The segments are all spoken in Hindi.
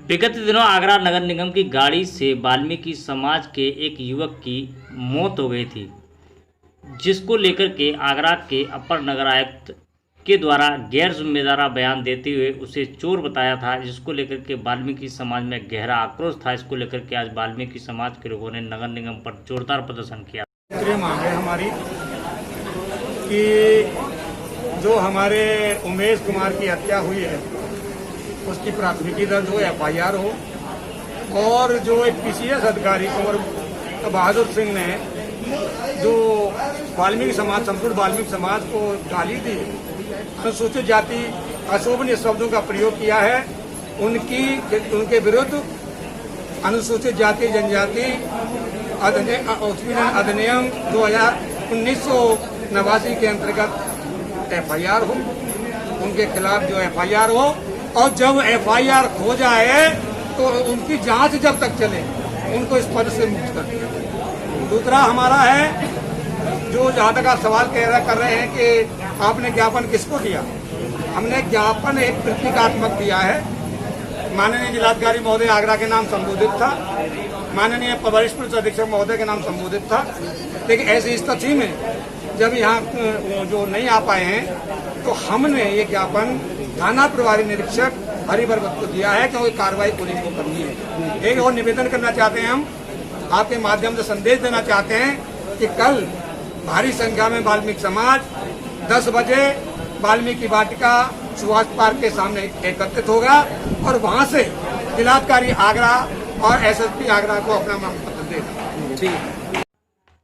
विगत दिनों आगरा नगर निगम की गाड़ी से वाल्मीकि समाज के एक युवक की मौत हो गई थी, जिसको लेकर के आगरा के अपर नगर आयुक्त के द्वारा गैर जिम्मेदार बयान देते हुए उसे चोर बताया था, जिसको लेकर के वाल्मीकि समाज में गहरा आक्रोश था। इसको लेकर के आज वाल्मीकि समाज के लोगों ने नगर निगम पर जोरदार प्रदर्शन किया। मांग है हमारी कि जो हमारे उमेश कुमार की हत्या हुई है उसकी प्राथमिकी दर्ज हो, FIR हो। और जो एक PCS अधिकारी कुंवर बहादुर सिंह ने जो वाल्मीकि समाज, संपूर्ण वाल्मीकि समाज को गाली दी, अनुसूचित जाति अशोभनीय शब्दों का प्रयोग किया है, उनके विरुद्ध अनुसूचित जाति जनजाति अधिनियम 1989 के अंतर्गत FIR हो, उनके खिलाफ जो FIR हो, और जब FIR हो जाए तो उनकी जांच जब तक चले उनको इस पद से मुक्त कर दिया। दूसरा हमारा है, जो जहाँ तक आप सवाल कर रहे हैं कि आपने ज्ञापन किसको दिया, हमने ज्ञापन एक प्रतीकात्मक दिया है। माननीय जिलाधिकारी महोदय आगरा के नाम संबोधित था, माननीय वरिष्ठ पुलिस अधीक्षक महोदय के नाम संबोधित था, लेकिन ऐसी स्थिति में जब यहाँ जो नहीं आ पाए हैं तो हमने ये ज्ञापन थाना प्रभारी निरीक्षक हरिभगत को दिया है, क्योंकि कार्रवाई पुलिस को करनी है। एक और निवेदन करना चाहते हैं, हम आपके माध्यम से संदेश देना चाहते हैं कि कल भारी संख्या में वाल्मीकि समाज 10 बजे वाल्मीकि वाटिका सुभाष पार्क के सामने एकत्रित होगा और वहां से जिलाधिकारी आगरा और SSP आगरा को अपना मांग पत्र देगा।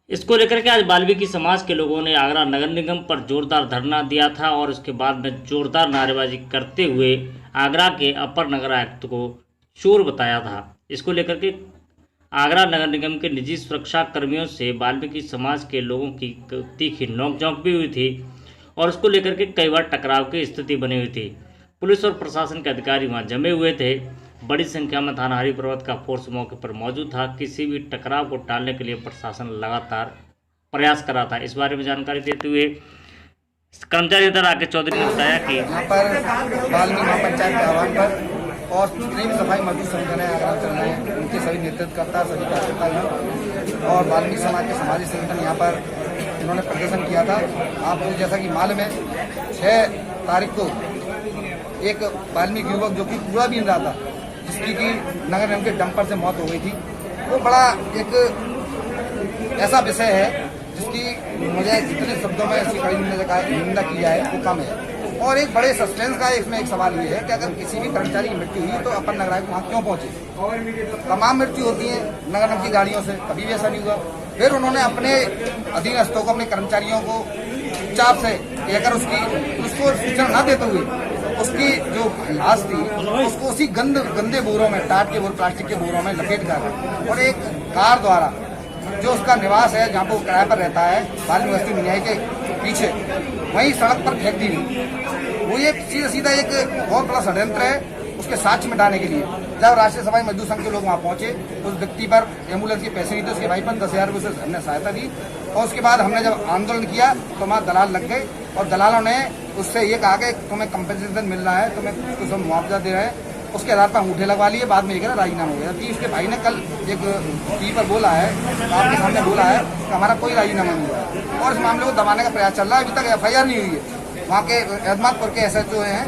इसको लेकर के आज वाल्मीकि समाज के लोगों ने आगरा नगर निगम पर जोरदार धरना दिया था और उसके बाद में जोरदार नारेबाजी करते हुए आगरा के अपर नगर आयुक्त को चोर बताया था। इसको लेकर के आगरा नगर निगम के निजी सुरक्षा कर्मियों से वाल्मीकि समाज के लोगों की तीखी नोकझोंक भी हुई थी और उसको लेकर के कई बार टकराव की स्थिति बनी हुई थी। पुलिस और प्रशासन के अधिकारी वहां जमे हुए थे। बड़ी संख्या में थाना हरि पर्वत का फोर्स मौके पर मौजूद था। किसी भी टकराव को टालने के लिए प्रशासन लगातार प्रयास कर रहा था। इस बारे में जानकारी देते हुए कर्मचारी राकेश चौधरी ने बताया कि यहाँ पर वाल्मीकि महापंचायत के आह्वान पर और जितने भी सफाई मजदूर संगठन है आगरा चल रहे हैं, उनके सभी नेतृत्वकर्ता, सभी कार्यकर्ता और वाल्मीकि समाज के सामाजिक संगठन यहाँ पर इन्होंने प्रदर्शन किया था। आपको जैसा कि मालूम है, 6 तारीख को एक वाल्मीकि युवक जो कि पूरा भी रहा था, जिसकी की नगर निगम के डंपर से मौत हो गई थी, वो बड़ा एक ऐसा विषय है जिसकी मुझे जितने शब्दों में ऐसी कड़ी निंदा की जाए वो कम है। और एक बड़े सस्पेंस का इसमें एक सवाल ये है कि अगर किसी भी कर्मचारी की मृत्यु हुई तो अपर नगर आयुक्त वहाँ क्यों पहुंचे। तमाम मृत्यु होती है नगर निगम की गाड़ियों से, कभी भी ऐसा नहीं हुआ। फिर उन्होंने अपने अधीनस्थों को, अपने कर्मचारियों को चुपचाप से अगर उसको सूचना न देते हुए उसकी जो लाश थी उसको उसी गंदे बोरों में, टाट के बोर, प्लास्टिक के बोरों में लपेट कर और एक कार द्वारा जो उसका निवास है, जहाँ पर वो किराए पर रहता है, वाल्मीकि बस्ती न्याय के पीछे, वहीं सड़क पर फेंक दी गई। वो ये सीधा एक बहुत बड़ा षड्यंत्र है उसके साक्ष्य मिटाने के लिए। जब राष्ट्रीय सफाई मजदूर संघ के लोग वहाँ पहुंचे, उस व्यक्ति पर एम्बुलेंस के पैसे नहीं थे, उसके भाई पर 10,000 रुपये से हमने सहायता दी। और उसके बाद हमने जब आंदोलन किया तो वहाँ दलाल लग गए और दलालों ने उससे ये कहा कि तुम्हें कंपनसेशन मिल रहा है, तुम्हें कुछ सब मुआवजा दे रहे हैं। उसके आधार पर अंगूठे लगवा लिए, बाद में ये कहना राजीनामा हो गया। जबकि उसके भाई ने कल एक टीवी पर बोला है, आपके सामने बोला है कि हमारा कोई राजीनामा नहीं हुआ और इस मामले को दबाने का प्रयास चल रहा है। अभी तक FIR नहीं हुई है। वहाँ के अहमदपुर के SHO हैं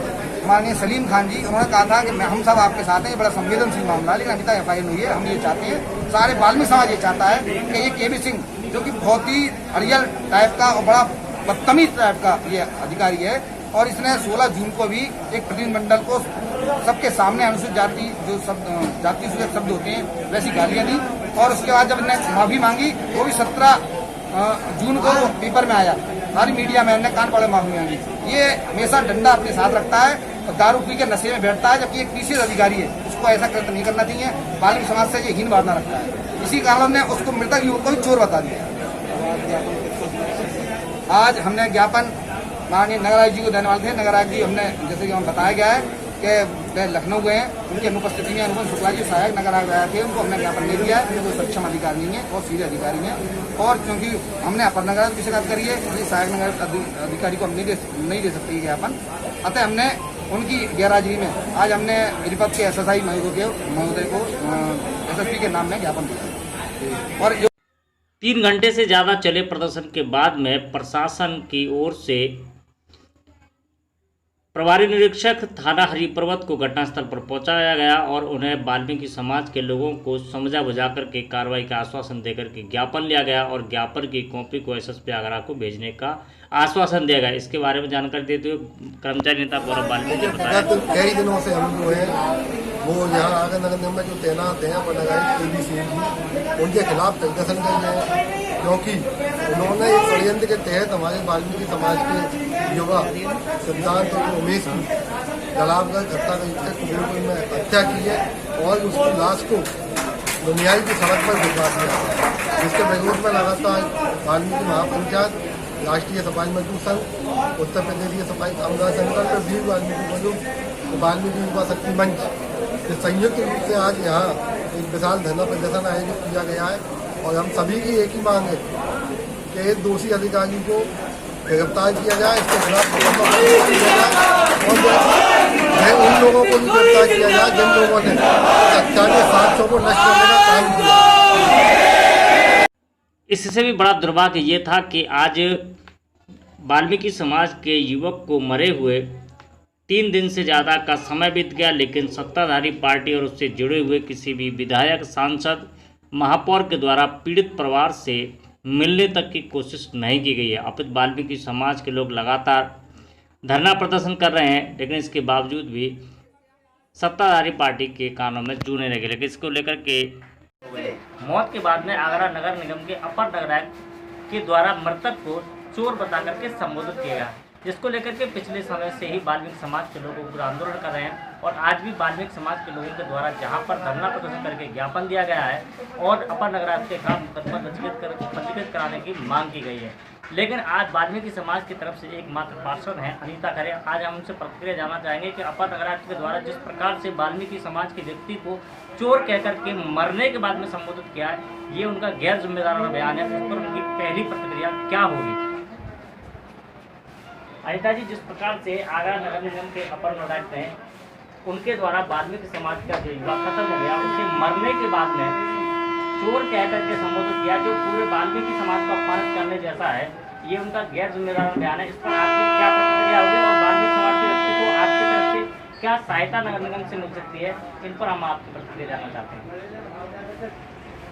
माननीय सलीम खान जी, उन्होंने कहा था कि हम सब आपके साथ हैं, ये बड़ा संवेदनशील मामला है, लेकिन अभी तक FIR नहीं हुई है। हम ये चाहते हैं, सारे वाल्मीकि समाज ये चाहता है कि ये KB सिंह जो कि बहुत ही अड़ियल टाइप का और बड़ा बदतमीज टाइप का ये अधिकारी है, और इसने 16 जून को भी एक प्रतिनिधिमंडल को सबके सामने अनुसूचित जाति जो जाति सूचक शब्द होते हैं वैसी गालियां दी। और उसके बाद जब इन्हें माफी मांगी, वो भी 17 जून को पेपर में आया, सारी मीडिया में इन्हें कान पड़े माफी मांगी। ये हमेशा डंडा अपने साथ रखता है और दारू पी के नशे में बैठता है, जबकि एक PCS अधिकारी है, उसको ऐसा कृत्य नहीं करना चाहिए। वाल्मीकि समाज से ये हीन भावना रखता है, इसी कारण ने उसको मृतक युवक को भी चोर बता दिया। आज हमने ज्ञापन माननीय नगर आयुक्त जी को देने वाले थे। नगर आयुक्त जी हमने, जैसे कि हमें बताया गया है कि वे लखनऊ गए हैं, उनकी अनुपस्थिति में अनुपम शुक्ला जी सहायक नगर आयुक्त आए थे, उनको हमने ज्ञापन दे दिया है। कोई सक्षम अधिकारी नहीं है, बहुत सीधे अधिकारी हैं, और क्योंकि हमने अपर नगर आयुक्त की शिकायत करी है, सहायक नगर अधिकारी को हम नहीं दे सकते ज्ञापन, अतः हमने उनकी गैरहाजिरी में आज हमने गिरिपथ के SSI महोदय को SSP के नाम में ज्ञापन दिया। और 3 घंटे से ज़्यादा चले प्रदर्शन के बाद में प्रशासन की ओर से प्रभारी निरीक्षक थाना हरिपर्वत को घटनास्थल पर पहुंचाया गया और उन्हें वाल्मीकि समाज के लोगों को समझा बुझा करके कार्रवाई का आश्वासन देकर के ज्ञापन लिया गया और ज्ञापन की कॉपी को SSP आगरा को भेजने का आश्वासन दिया गया। इसके बारे में जानकारी देते हुए कर्मचारी नेता गौरव वाल्मीकि ने बताया, कई दिनों से हम जो है वो यहाँ आगर नगर निगम में जो तैनात हैं ABCD उनके खिलाफ प्रदर्शन कर रहे हैं, क्योंकि उन्होंने एक षड्यंत्र के तहत हमारे वाल्मीकि समाज के युवा सिद्धांत और उमेश की जलावगढ़ हत्या टुकड़ों में हत्या की है और उसकी लाश को दुनियाई की सड़क पर भिजवा दिया है, जिसके विरोध में लगातार वाल्मीकि महापंचायत, राष्ट्रीय सफाई मजदूर संघ, उत्तर प्रदेशीय सफाई कामगार संगठन और वीर वाल्मीकि मजदूर वाल्मीकि युवा शक्ति मंच के संयुक्त रूप से आज यहाँ एक विशाल धरना प्रदर्शन आयोजित किया गया है। और हम सभी की एक ही मांग है कि एक दोषी अधिकारी को गिरफ्तार किया जाए, इसके खिलाफ किया जाए और उन लोगों को भी गिरफ्तार किया जाए जिन लोगों ने हत्या के 700 को नष्ट करने का काम किया। इससे भी बड़ा दुर्भाग्य ये था कि आज वाल्मीकि समाज के युवक को मरे हुए 3 दिन से ज़्यादा का समय बीत गया, लेकिन सत्ताधारी पार्टी और उससे जुड़े हुए किसी भी विधायक, सांसद, महापौर के द्वारा पीड़ित परिवार से मिलने तक की कोशिश नहीं की गई है। अब वाल्मीकि समाज के लोग लगातार धरना प्रदर्शन कर रहे हैं, लेकिन इसके बावजूद भी सत्ताधारी पार्टी के कानों में जू नहीं लगे। लेकिन इसको लेकर के मौत के बाद में आगरा नगर निगम के अपर नगर आयुक्त के द्वारा मृतक को चोर बता करके संबोधित किया गया, जिसको लेकर के पिछले समय से ही वाल्मीकि समाज के लोग उग्र आंदोलन कर रहे हैं और आज भी वाल्मीकि समाज के लोगों के द्वारा जहां पर धरना प्रदर्शन करके ज्ञापन दिया गया है और अपर नगर आयुक्त के खिलाफ मुकदमा पंजीकृत कराने की मांग की गई है। लेकिन आज वाल्मीकि समाज की तरफ से एकमात्र पार्षद हैं अनीता खरे। आज हम उनसे प्रतिक्रिया जानना चाहेंगे कि अपर नगर आयुक्त के द्वारा जिस प्रकार से वाल्मीकि समाज के व्यक्ति को चोर कहकर के मरने के बाद में संबोधित किया है, ये उनका गैर जिम्मेदाराना बयान है। उस पर उनकी पहली प्रतिक्रिया क्या होगी? अनीता जी, जिस प्रकार से आगरा नगर निगम के अपर नगर आयुक्त हैं, उनके द्वारा वाल्मीकि समाज का जो युवा खत्म हो गया, उसे मरने के बाद में चोर कहकर के संबोधित किया, जो पूरे वाल्मीकि समाज को अपमानित करने जैसा है, ये उनका गैर जिम्मेदार बयान है। इस पर आपकी क्या प्रतिक्रिया होगी और वाल्मीकि समाज के व्यक्ति को आपकी तरफ से क्या सहायता नगर निगम से मिल सकती है, इन पर हम आपकी प्रतिक्रिया जानना चाहते हैं।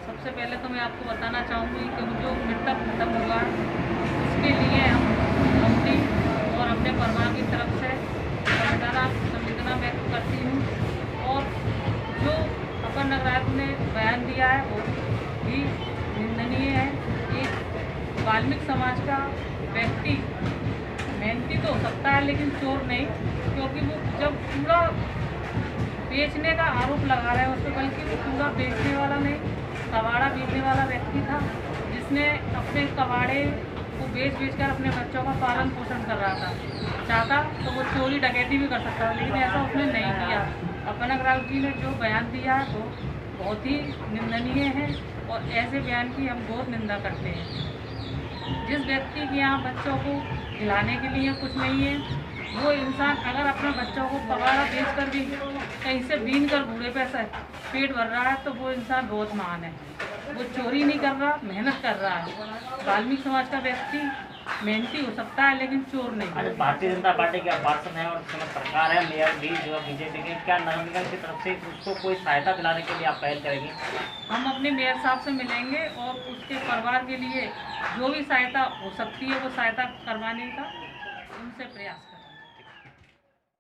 सबसे पहले तो मैं आपको बताना चाहूँगी कि जो मृतक खत्म हुआ उसके लिए हम अपनी और अपने परिवार की तरफ से संवेदना व्यक्त करती हूँ। और जो अपर नगर आयुक्त ने बयान दिया है वो भी निंदनीय है। एक वाल्मीकि समाज का व्यक्ति मेहनती तो हो सकता है लेकिन चोर नहीं, क्योंकि वो जब पूरा बेचने का आरोप लगा रहे हैं उस पर, बल्कि वो पूरा बेचने वाला नहीं, कबाड़ा बेचने वाला व्यक्ति था, जिसने अपने कबाड़े को बेच कर अपने बच्चों का पालन पोषण कर रहा था। चाहता तो वो चोरी डकैती भी कर सकता था, लेकिन ऐसा उसने नहीं किया। अपर नगर आयुक्त जी ने जो बयान दिया है वो बहुत ही निंदनीय है और ऐसे बयान की हम बहुत निंदा करते हैं। जिस व्यक्ति के यहाँ बच्चों को खिलाने के लिए कुछ नहीं है, वो इंसान अगर अपने बच्चों को कबाड़ा बेच कर भी कहीं से बीन कर बूढ़े पैसे पेट भर रहा है तो वो इंसान बहुत महान है। वो चोरी नहीं कर रहा, मेहनत कर रहा है। वाल्मीकि समाज का व्यक्ति मेहनती हो सकता है लेकिन चोर नहीं। भारतीय जनता पार्टी के पार्षद हैं और सरकार है, मेयर भी जो बीजेपी के, क्या नगर निगम की तरफ से उसको कोई सहायता दिलाने के लिए आप पहल करेंगे? हम अपने मेयर साहब से मिलेंगे और उसके परिवार के लिए जो भी सहायता हो सकती है वो सहायता करवाने का उनसे प्रयास करेंगे।